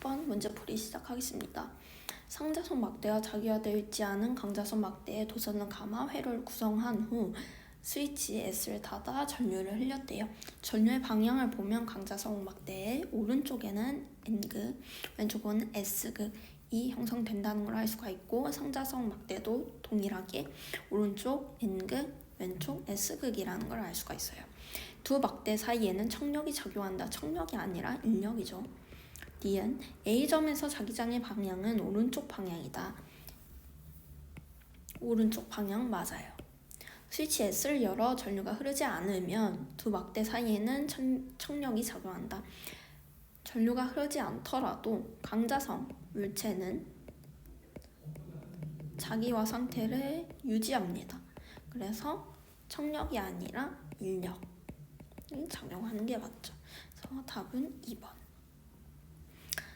10번 문제풀이 시작하겠습니다. 상자선 막대가 자기화되어 있지 않은 강자선 막대에 도서는 가마 회로를 구성한 후 스위치 S를 닫아 전류를 흘렸대요. 전류의 방향을 보면 강자선 막대의 오른쪽에는 N극, 왼쪽은 S극이 형성된다는 걸 알 수가 있고, 상자선 막대도 동일하게 오른쪽 N극, 왼쪽 S극이라는 걸 알 수가 있어요. 두 막대 사이에는 청력이 작용한다. 청력이 아니라 인력이죠. D은 A점에서 자기장의 방향은 오른쪽 방향이다. 오른쪽 방향 맞아요. 스위치 S를 열어 전류가 흐르지 않으면 두 막대 사이에는 청력이 작용한다. 전류가 흐르지 않더라도 강자성 물체는 자기화 상태를 유지합니다. 그래서 청력이 아니라 인력이 작용하는 게 맞죠. 그래서 답은 2번.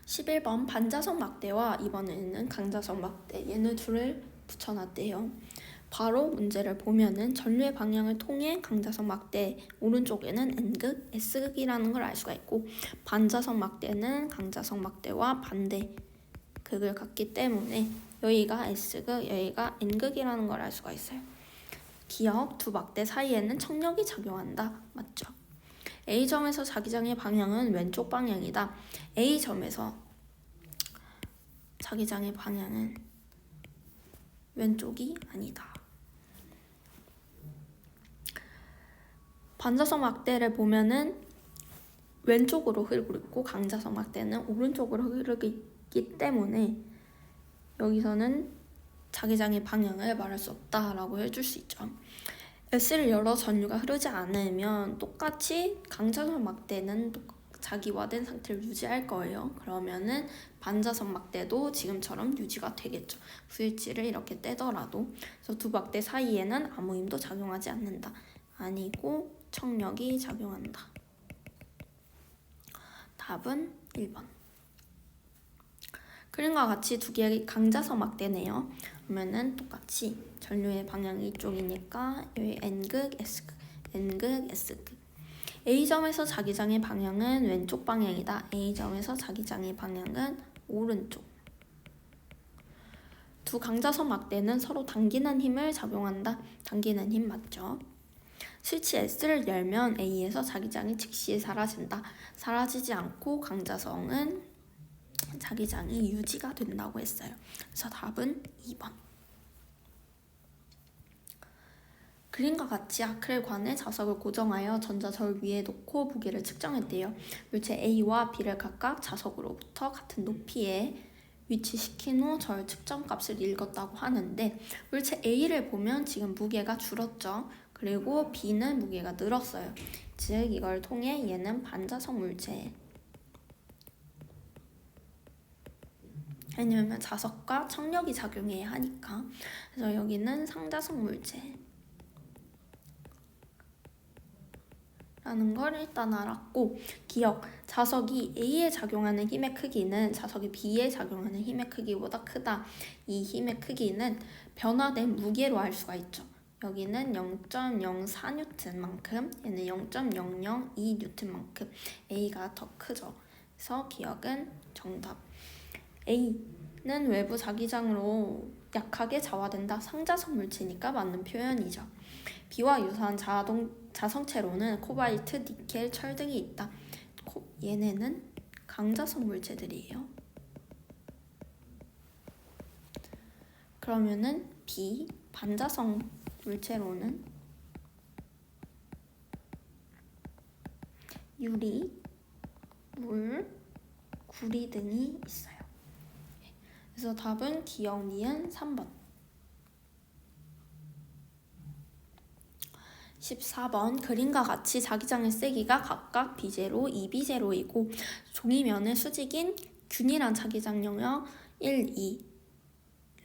11번 반자성 막대와 이번에는 강자성 막대, 얘네 둘을 붙여놨대요. 바로 문제를 보면은 전류의 방향을 통해 강자성 막대 오른쪽에는 N극, S극이라는 걸 알 수가 있고, 반자성 막대는 강자성 막대와 반대 극을 갖기 때문에 여기가 S극, 여기가 N극이라는 걸 알 수가 있어요. 기억, 두 막대 사이에는 청력이 작용한다. 맞죠? A점에서 자기장의 방향은 왼쪽 방향이다. A점에서 자기장의 방향은 왼쪽이 아니다. 반자성 막대를 보면은 왼쪽으로 흐르고 있고, 강자성 막대는 오른쪽으로 흐르기 때문에 여기서는 자기장의 방향을 말할 수 없다라고 해줄 수 있죠. S를 열어 전류가 흐르지 않으면 똑같이 강자성 막대는 자기화된 상태를 유지할 거예요. 그러면은 반자성 막대도 지금처럼 유지가 되겠죠. 스위치를 이렇게 떼더라도. 그래서 두 막대 사이에는 아무 힘도 작용하지 않는다. 아니고 청력이 작용한다. 답은 1번. 그림과 같이 두 개의 강자성 막대네요. 그러면은 똑같이 전류의 방향이 이쪽이니까 여기 N극, S극, N극, S극. A점에서 자기장의 방향은 왼쪽 방향이다. A점에서 자기장의 방향은 오른쪽. 두 강자선 막대는 서로 당기는 힘을 작용한다. 당기는 힘 맞죠? 스위치 S를 열면 A에서 자기장이 즉시 사라진다. 사라지지 않고 강자성은 자기장이 유지가 된다고 했어요. 그래서 답은 2번. 그림과 같이 아크릴관에 자석을 고정하여 전자절 위에 놓고 무게를 측정했대요. 물체 A와 B를 각각 자석으로부터 같은 높이에 위치시킨 후 절 측정값을 읽었다고 하는데, 물체 A를 보면 지금 무게가 줄었죠. 그리고 B는 무게가 늘었어요. 즉 이걸 통해 얘는 반자성 물체, 왜냐면 자석과 청력이 작용해야 하니까. 그래서 여기는 상자성 물체 라는 걸 일단 알았고, 기억, 자석이 A에 작용하는 힘의 크기는 자석이 B에 작용하는 힘의 크기보다 크다. 이 힘의 크기는 변화된 무게로 알 수가 있죠. 여기는 0.04N만큼, 얘는 0.002N만큼 A가 더 크죠. 그래서 기억은 정답. A는 외부 자기장으로 약하게 자화된다. 상자성 물체니까 맞는 표현이죠. B와 유사한 자성체로는 코발트, 니켈, 철 등이 있다. 얘네는 강자성 물체들이에요. 그러면은 B, 반자성 물체로는 유리, 물, 구리 등이 있어요. 그래서 답은 기억 니은 3번. 14번 그림과 같이 자기장의 세기가 각각 B제로, 2B제로이고 종이면에 수직인 균일한 자기장 영역 1,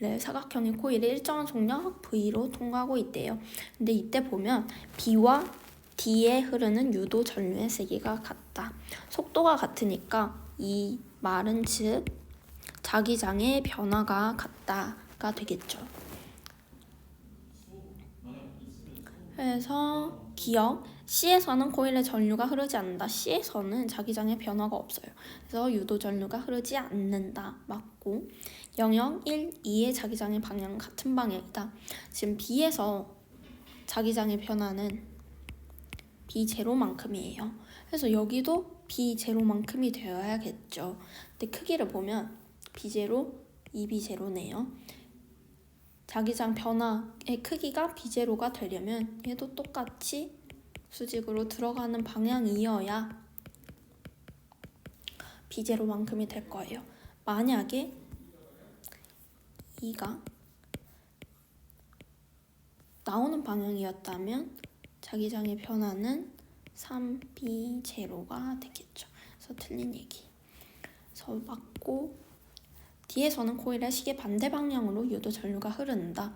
2를 사각형의 코일이 일정한 속력 V로 통과하고 있대요. 근데 이때 보면 B와 D에 흐르는 유도 전류의 세기가 같다. 속도가 같으니까 이 말은 즉 자기장의 변화가 같다가 되겠죠. 그래서 기억, C에서는 코일에 전류가 흐르지 않는다. C에서는 자기장에 변화가 없어요. 그래서 유도 전류가 흐르지 않는다. 맞고, 영역 1, 2의 자기장의 방향은 같은 방향이다. 지금 B에서 자기장의 변화는 B0만큼이에요. 그래서 여기도 B0만큼이 되어야겠죠. 근데 크기를 보면 B0, 2B0네요. 자기장 변화의 크기가 B0가 되려면 얘도 똑같이 수직으로 들어가는 방향이어야 B0만큼이 될 거예요. 만약에 2가 나오는 방향이었다면 자기장의 변화는 3B0가 되겠죠. 그래서 틀린 얘기. 그래서 맞고, D에서는 코일의 시계 반대 방향으로 유도 전류가 흐른다.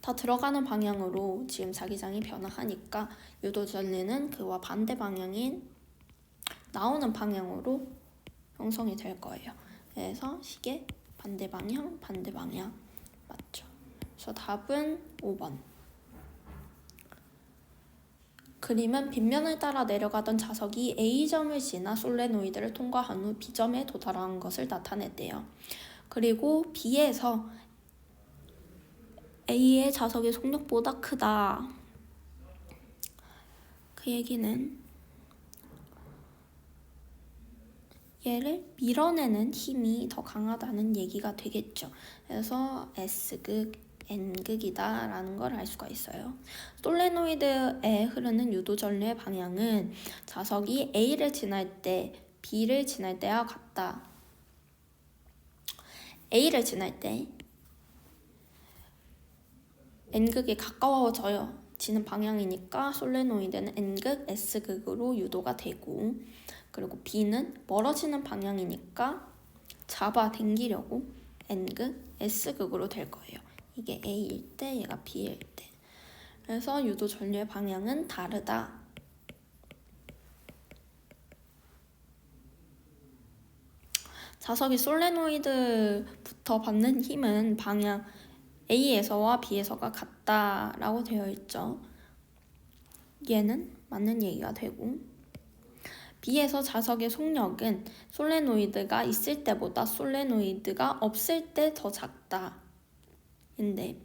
다 들어가는 방향으로 지금 자기장이 변화하니까 유도 전류는 그와 반대 방향인 나오는 방향으로 형성이 될 거예요. 그래서 시계 반대 방향 맞죠. 그래서 답은 5번. 그림은 빗면을 따라 내려가던 자석이 A점을 지나 솔레노이드를 통과한 후 B점에 도달한 것을 나타냈대요. 그리고 B에서 A의 자석의 속력보다 크다. 그 얘기는 얘를 밀어내는 힘이 더 강하다는 얘기가 되겠죠. 그래서 S극, N극이다 라는 걸 알 수가 있어요. 솔레노이드에 흐르는 유도 전류의 방향은 자석이 A를 지날 때 B를 지날 때와 같다. A를 지날 때 N극이 가까워지는 방향이니까 솔레노이드는 N극, S극으로 유도가 되고, 그리고 B는 멀어지는 방향이니까 잡아당기려고 N극, S극으로 될 거예요. 이게 A일 때 얘가 B일 때. 그래서 유도 전류의 방향은 다르다. 자석이 솔레노이드부터 받는 힘은 방향 A에서와 B에서가 같다라고 되어 있죠. 얘는 맞는 얘기가 되고, B에서 자석의 속력은 솔레노이드가 있을 때보다 솔레노이드가 없을 때 더 작다. 인데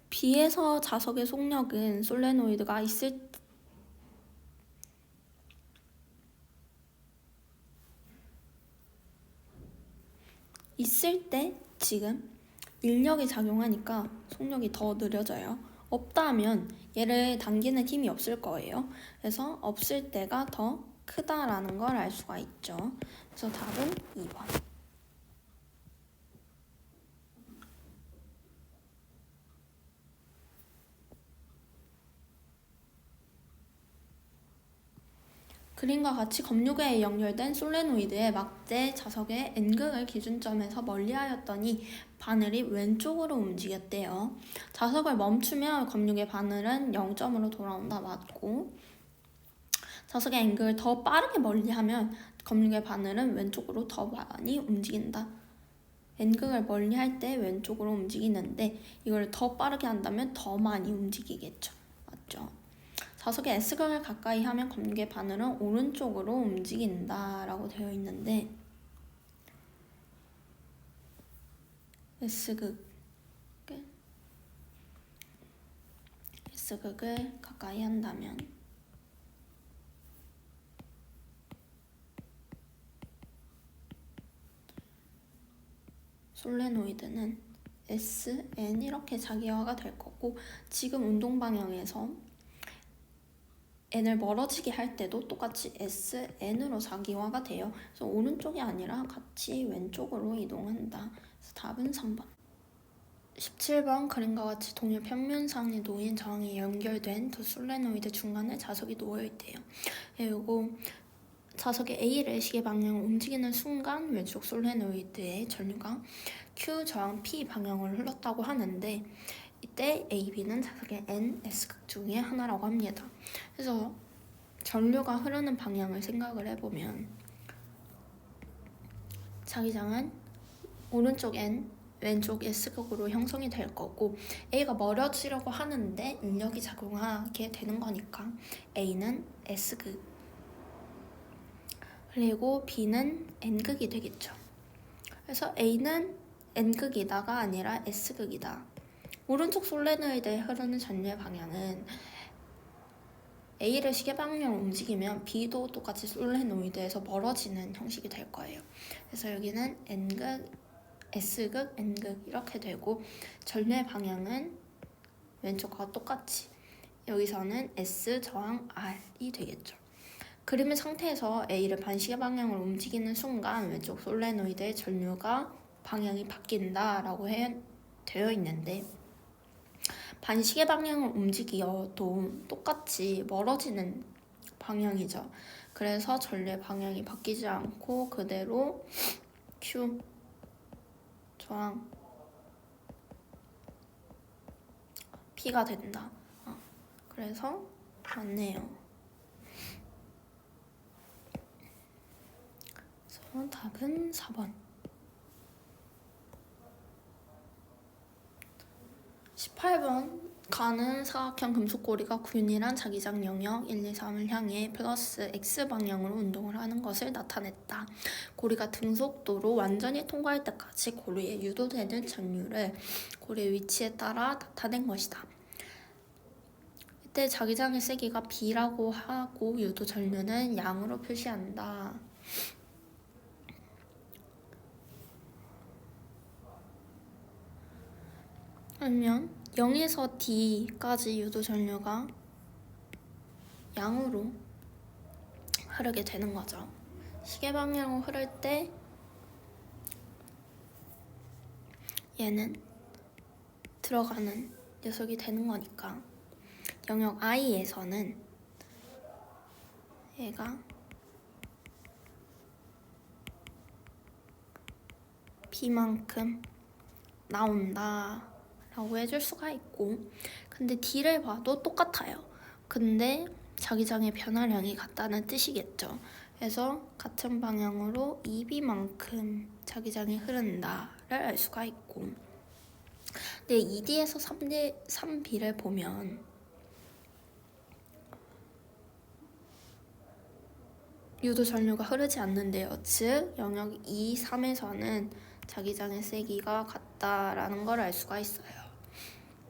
B에서 자석의 속력은 솔레노이드가 있을 때 지금 인력이 작용하니까 속력이 더 느려져요. 없다면 얘를 당기는 힘이 없을 거예요. 그래서 없을 때가 더 크다라는 걸 알 수가 있죠. 그래서 답은 2번. 그림과 같이 검유계에 연결된 솔레노이드의 막대 자석의 N극을 기준점에서 멀리하였더니 바늘이 왼쪽으로 움직였대요. 자석을 멈추면 검유계 바늘은 0점으로 돌아온다. 맞고, 자석의 N극을 더 빠르게 멀리하면 검유계 바늘은 왼쪽으로 더 많이 움직인다. N극을 멀리할 때 왼쪽으로 움직이는데 이걸 더 빠르게 한다면 더 많이 움직이겠죠. 맞죠? 자석의 S극을 가까이 하면 검유계 바늘은 오른쪽으로 움직인다 라고 되어 있는데, S극을 가까이 한다면 솔레노이드는 SN 이렇게 자기화가 될 거고, 지금 운동 방향에서 N을 멀어지게 할 때도 똑같이 SN으로 자기화가 돼요. 그래서 오른쪽이 아니라 같이 왼쪽으로 이동한다. 그래서 답은 3번. 17번 그림과 같이 동일 평면상에 놓인 저항이 연결된 두 솔레노이드 중간에 자석이 놓여있대요. 그리고 자석의 A를 시계 방향으로 움직이는 순간 왼쪽 솔레노이드의 전류가 Q 저항 P 방향으로 흘렀다고 하는데, 이때 AB는 자석의 N, S극 중에 하나라고 합니다. 그래서 전류가 흐르는 방향을 생각을 해보면 자기장은 오른쪽 N, 왼쪽 S극으로 형성이 될 거고 A가 멀어지려고 하는데 인력이 작용하게 되는 거니까 A는 S극 그리고 B는 N극이 되겠죠. 그래서 A는 N극이다가 아니라 S극이다. 오른쪽 솔레노이드에 흐르는 전류의 방향은 A를 시계 방향으로 움직이면 B도 똑같이 솔레노이드에서 멀어지는 형식이 될 거예요. 그래서 여기는 N극, S극, N극 이렇게 되고 전류의 방향은 왼쪽과 똑같이 여기서는 S 저항 R이 되겠죠. 그림의 상태에서 A를 반시계 방향으로 움직이는 순간 왼쪽 솔레노이드의 전류가 방향이 바뀐다라고 되어 있는데 반시계 방향을 움직여도 똑같이 멀어지는 방향이죠. 그래서 전류의 방향이 바뀌지 않고 그대로 Q 저항 P가 된다. 그래서 맞네요. 그래서 답은 4번. 18번 가는 사각형 금속고리가 균일한 자기장 영역 1, 2, 3을 향해 플러스 X방향으로 운동을 하는 것을 나타냈다. 고리가 등속도로 완전히 통과할 때까지 고리에 유도되는 전류를 고리의 위치에 따라 나타낸 것이다. 이때 자기장의 세기가 B라고 하고 유도 전류는 양으로 표시한다. 그러면 0에서 D까지 유도 전류가 양으로 흐르게 되는 거죠. 시계 방향으로 흐를 때 얘는 들어가는 녀석이 되는 거니까 영역 I에서는 얘가 B만큼 나온다 라고 해줄 수가 있고 근데 D를 봐도 똑같아요. 근데 자기장의 변화량이 같다는 뜻이겠죠. 그래서 같은 방향으로 2B만큼 자기장이 흐른다를 알 수가 있고 근데 2D에서 3B를 보면 유도 전류가 흐르지 않는데요. 즉 영역 2, 3에서는 자기장의 세기가 같다라는 걸 알 수가 있어요.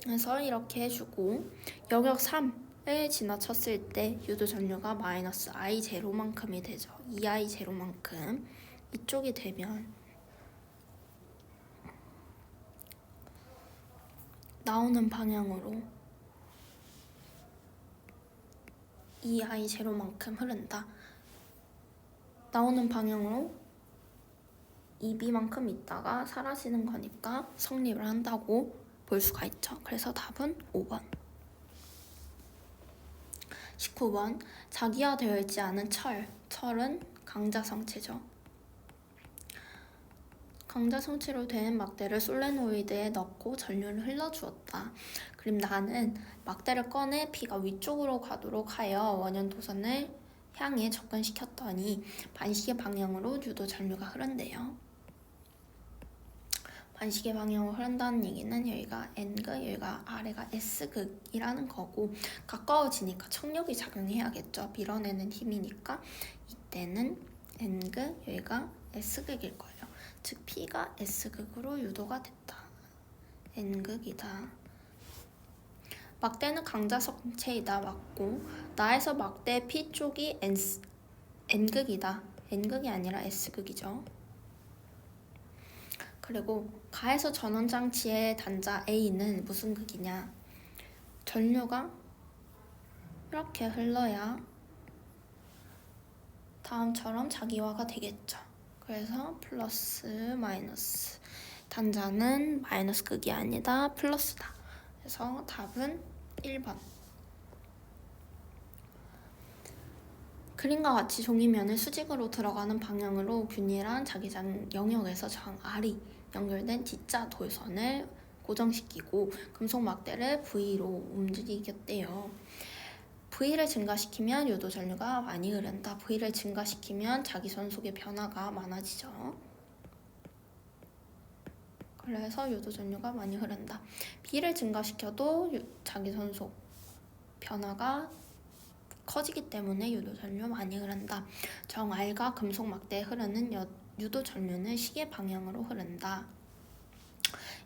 그래서 이렇게 해주고 영역 3을 지나쳤을 때 유도 전류가 마이너스 I 제로만큼이 되죠. 2I 제로만큼 이쪽이 되면 나오는 방향으로 2I 제로만큼 흐른다. 나오는 방향으로 2B만큼 있다가 사라지는 거니까 성립을 한다고 볼 수가 있죠. 그래서 답은 5번. 19번 자기화되어 있지 않은 철은 강자성체죠. 강자성체로 된 막대를 솔레노이드에 넣고 전류를 흘러주었다. 그럼 나는 막대를 꺼내 P가 위쪽으로 가도록 하여 원형 도선을 향해 접근시켰더니 반시계 방향으로 유도 전류가 흐른대요. 반시계 방향으로 흐른다는 얘기는 여기가 N극, 여기가 아래가 S극이라는 거고 가까워지니까 청력이 작용해야겠죠. 밀어내는 힘이니까 이때는 N극, 여기가 S극일 거예요. 즉 P가 S극으로 유도가 됐다. N극이다. 막대는 강자성체이다. 맞고 나에서 막대 P 쪽이 N극이다. N극이 아니라 S극이죠. 그리고 가에서 전원장치의 단자 A는 무슨 극이냐? 전류가 이렇게 흘러야 다음처럼 자기화가 되겠죠. 그래서 플러스 마이너스 단자는 마이너스 극이 아니다 플러스다. 그래서 답은 1번. 그림과 같이 종이면을 수직으로 들어가는 방향으로 균일한 자기장 영역에서 저항 R이 연결된 D자 돌선을 고정시키고 금속 막대를 V로 움직이겠대요. V를 증가시키면 유도 전류가 많이 흐른다. V를 증가시키면 자기선 속의 변화가 많아지죠. 그래서 유도 전류가 많이 흐른다. B를 증가시켜도 자기선속 변화가 커지기 때문에 유도 전류 많이 흐른다. 정 R과 금속 막대에 흐르는 유도 전류는 시계 방향으로 흐른다.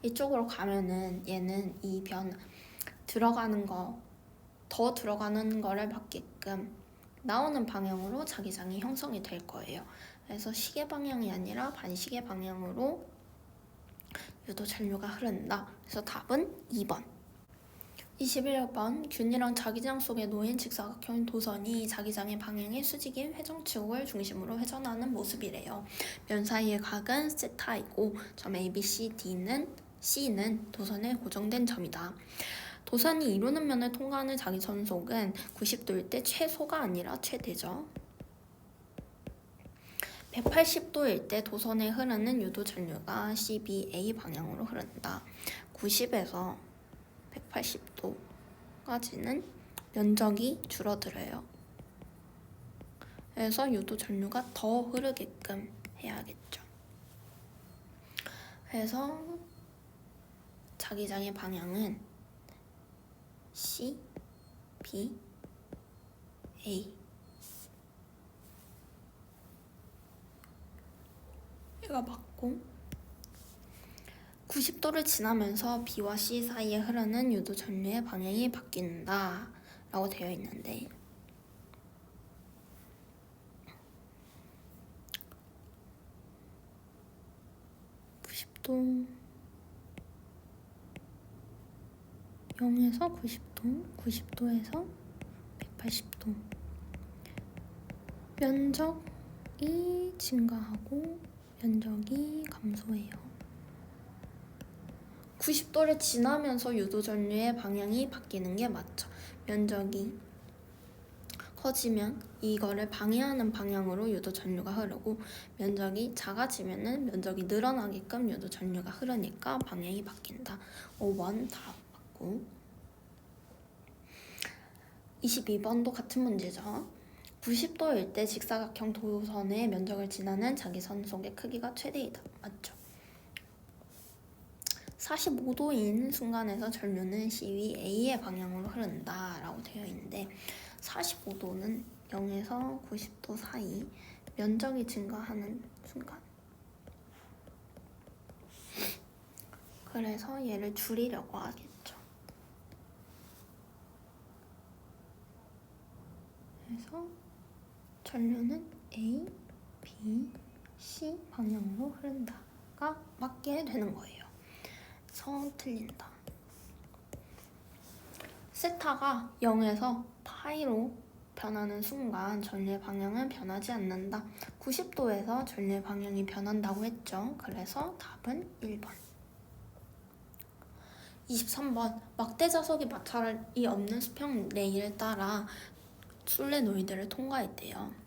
이쪽으로 가면은 얘는 이 들어가는 거, 더 들어가는 거를 막게끔 나오는 방향으로 자기장이 형성이 될 거예요. 그래서 시계 방향이 아니라 반시계 방향으로 유도 전류가 흐른다. 그래서 답은 2번. 21번 균이랑 자기장 속에 놓인 직사각형 도선이 자기장의 방향의 수직인 회전축을 중심으로 회전하는 모습이래요. 면 사이의 각은 세타이고 점 A, B, C는 도선에 고정된 점이다. 도선이 이루는 면을 통과하는 자기전속은 90도일 때 최소가 아니라 최대죠. 180도일 때 도선에 흐르는 유도 전류가 CBA 방향으로 흐른다. 90에서 180도까지는 면적이 줄어들어요. 그래서 유도 전류가 더 흐르게끔 해야겠죠. 그래서 자기장의 방향은 C, B, A. 얘가 맞고 90도를 지나면서 B와 C 사이에 흐르는 유도 전류의 방향이 바뀐다 라고 되어 있는데 도 0에서 90도, 90도에서 180도 면적이 증가하고 면적이 감소해요. 90도를 지나면서 유도 전류의 방향이 바뀌는 게 맞죠. 면적이 커지면 이거를 방해하는 방향으로 유도 전류가 흐르고 면적이 작아지면은 면적이 늘어나게끔 유도 전류가 흐르니까 방향이 바뀐다. 5번 답 맞고 22번도 같은 문제죠. 90도일 때 직사각형 도선의 면적을 지나는 자기선속의 크기가 최대이다. 맞죠? 45도인 순간에서 전류는 C위 A의 방향으로 흐른다 라고 되어 있는데 45도는 0에서 90도 사이 면적이 증가하는 순간. 그래서 얘를 줄이려고 하겠죠. 그래서 전류는 A, B, C 방향으로 흐른다가 맞게 되는 거예요. 그래서 틀린다. 세타가 0에서 파이로 변하는 순간 전류의 방향은 변하지 않는다. 90도에서 전류의 방향이 변한다고 했죠. 그래서 답은 1번. 23번 막대 자석이 마찰이 없는 수평 레일을 따라 솔레노이드를 통과했대요.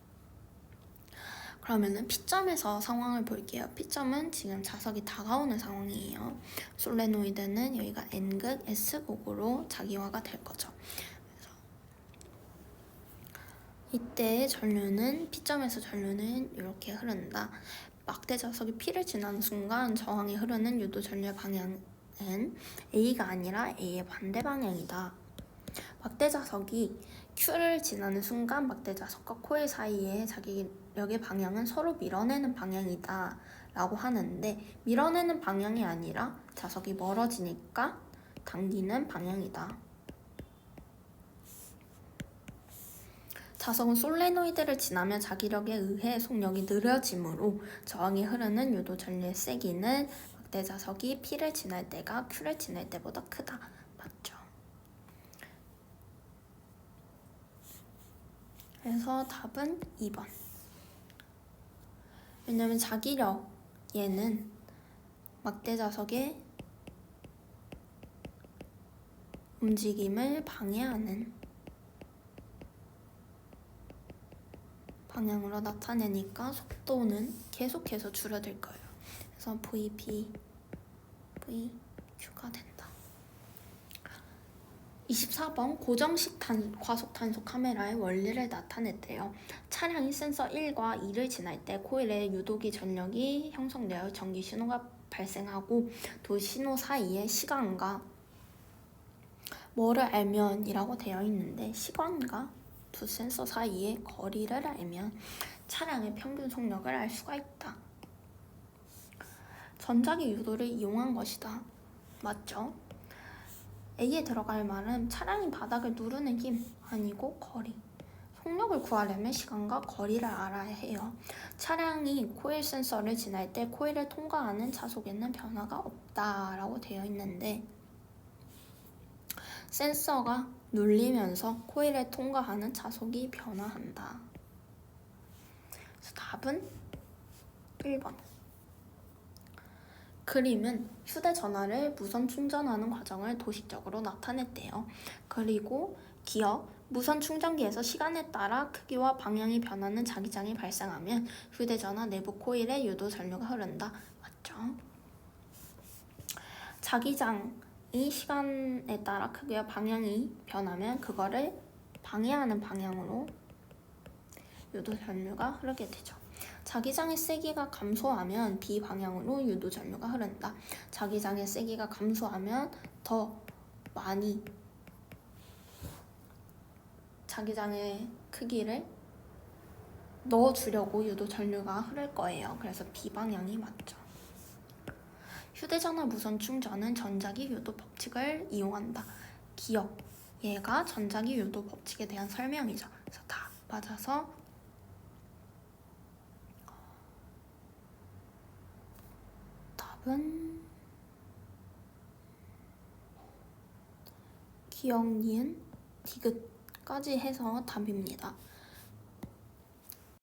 그러면은 P점에서 상황을 볼게요. P점은 지금 자석이 다가오는 상황이에요. 솔레노이드는 여기가 N극 S극으로 자기화가 될 거죠. 그래서 이때 전류는 P점에서 전류는 이렇게 흐른다. 막대 자석이 P를 지나는 순간 저항이 흐르는 유도 전류의 방향은 A가 아니라 A의 반대 방향이다. 막대 자석이 Q를 지나는 순간 막대 자석과 코일 사이의 자기력의 방향은 서로 밀어내는 방향이다 라고 하는데 밀어내는 방향이 아니라 자석이 멀어지니까 당기는 방향이다. 자석은 솔레노이드를 지나면 자기력에 의해 속력이 느려지므로 저항이 흐르는 유도 전류의 세기는 막대 자석이 P를 지날 때가 Q를 지날 때보다 크다. 맞죠? 그래서 답은 2번. 왜냐면 자기력 얘는 막대 자석의 움직임을 방해하는 방향으로 나타내니까 속도는 계속해서 줄어들 거예요. 그래서 VP, VQ가 된다. 24번 고정식 과속 단속 카메라의 원리를 나타냈대요. 차량이 센서 1과 2를 지날 때 코일에 유도기 전력이 형성되어 전기 신호가 발생하고 두 신호 사이의 시간과 뭐를 알면 이라고 되어 있는데, 시간과 두 센서 사이의 거리를 알면 차량의 평균 속력을 알 수가 있다. 전자기 유도를 이용한 것이다. 맞죠? A에 들어갈 말은 차량이 바닥을 누르는 힘 아니고 거리. 속력을 구하려면 시간과 거리를 알아야 해요. 차량이 코일 센서를 지날 때 코일을 통과하는 자속에는 변화가 없다라고 되어 있는데, 센서가 눌리면서 코일을 통과하는 자속이 변화한다. 그래서 답은 1번. 그림은 휴대전화를 무선 충전하는 과정을 도식적으로 나타냈대요. 그리고 기억, 무선 충전기에서 시간에 따라 크기와 방향이 변하는 자기장이 발생하면 휴대전화 내부 코일에 유도 전류가 흐른다. 맞죠? 자기장이 시간에 따라 크기와 방향이 변하면 그거를 방해하는 방향으로 유도 전류가 흐르게 되죠. 자기장의 세기가 감소하면 비방향으로 유도 전류가 흐른다. 자기장의 세기가 감소하면 더 많이 자기장의 크기를 넣어주려고 유도 전류가 흐를 거예요. 그래서 비방향이 맞죠. 휴대전화 무선 충전은 전자기 유도 법칙을 이용한다. 기억, 얘가 전자기 유도 법칙에 대한 설명이죠. 그래서 다 맞아서 답은 기억, 니은, 디귿까지 해서 답입니다.